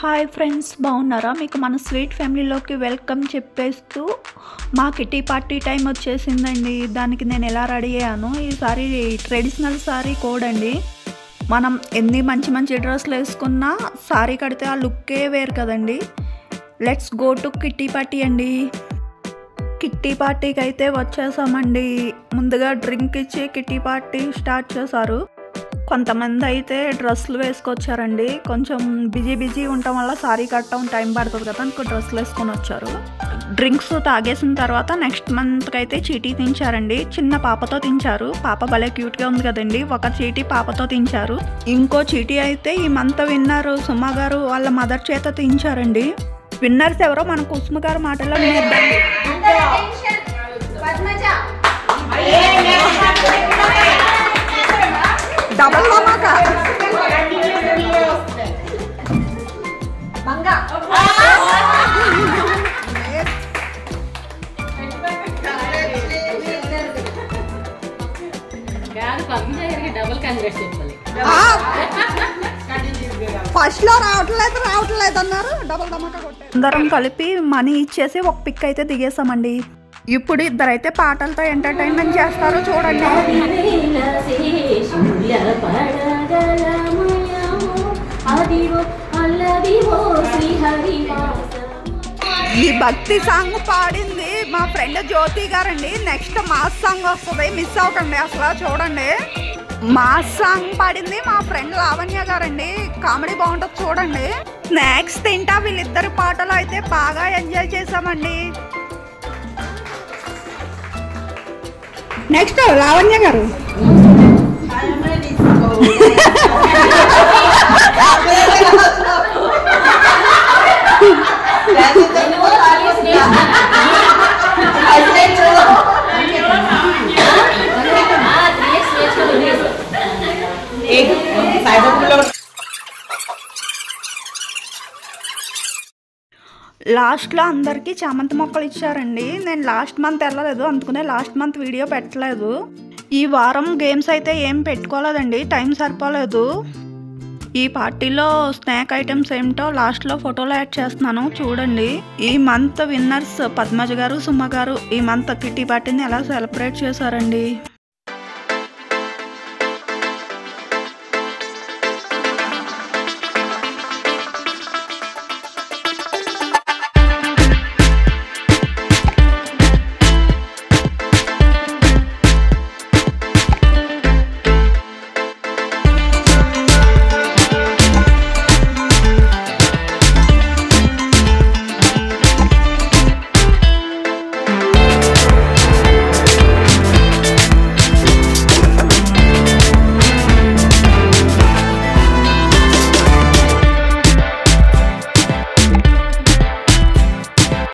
Hi friends, బాగున్నారా? మీకు మన స్వీట్ ఫ్యామిలీలోకి వెల్కమ్ చెప్పేస్తూ మా కిటీ పార్టీ టైం వచ్చేసిందండి. దానికి నేను ఎలా రెడీ అయ్యాను, ఈసారి ట్రెడిషనల్ సారీ కోడ్ అండి. మనం ఎన్ని మంచి మంచి డ్రెస్సులు వేసుకున్నా సారీ కడితే ఆ లుక్కే వేరు కదండి. Let's go to kitty party అండి. కిట్టి పార్టీకి అయితే వచ్చేసామండి. ముందుగా డ్రింక్ ఇచ్చి కిట్టి పార్టీ స్టార్ట్ చేశారు. కొంతమంది అయితే డ్రెస్సులు వేసుకొచ్చారండి. కొంచెం బిజీ ఉండటం వల్ల సారీ కట్టడం టైం పడుతుంది కదా, ఇంకో డ్రెస్సులు వేసుకొని వచ్చారు. డ్రింక్స్ తాగేసిన తర్వాత నెక్స్ట్ మంత్కి అయితే చీటీ తించారండి. చిన్న పాపతో తించారు. పాప భలే క్యూట్గా ఉంది కదండి. ఒక చీటీ పాపతో తించారు. ఇంకో చీటీ అయితే ఈ మంత్ విన్నర్ సుమ గారు వాళ్ళ మదర్ చేత తించారండి. విన్నర్స్ ఎవరో మన కుసుమ గారు మాటల్లో వినేద్దాం. డబల్ ధమాకా. ఫస్ట్ లో రావట్లేదు అన్నారు, డబల్ ధమాకా కొట్టారు. అందరం కలిపి మనీ ఇచ్చేసి ఒక పిక్ అయితే దిగేసామండి. ఇప్పుడు ఇద్దరైతే పాటలతో ఎంటర్టైన్మెంట్ చేస్తారు, చూడండి. ఈ భక్తి సాంగ్ పాడింది మా ఫ్రెండ్ జ్యోతి గారండి. నెక్స్ట్ మాస్ సాంగ్ వస్తుంది, మిస్ అవ్వకండి అసలు. చూడండి, మాస్ సాంగ్ పాడింది మా ఫ్రెండ్ లావణ్య గారండి. కామెడీ బాగుంటుంది, చూడండి. స్నాక్స్ తింటా వీళ్ళిద్దరు పాటలు అయితే బాగా ఎంజాయ్ చేసామండి. నెక్స్ట్ లావణ్య గారు. లాస్ట్లో అందరికీ చామంతి మొక్కలు ఇచ్చారండి. నేను లాస్ట్ మంత్ వెళ్ళలేదు, అందుకనే లాస్ట్ మంత్ వీడియో పెట్టలేదు. ఈ వారం గేమ్స్ అయితే ఏం పెట్టుకోలేదండి, టైం సరిపోలేదు. ఈ పార్టీలో స్నాక్ ఐటమ్స్ ఏమిటో లాస్ట్లో ఫోటోలో యాడ్ చేస్తున్నాను, చూడండి. ఈ మంత్ విన్నర్స్ పద్మజ గారు, సుమ గారు ఈ మంత్ కిట్టి పార్టీని ఎలా సెలబ్రేట్ చేశారండి.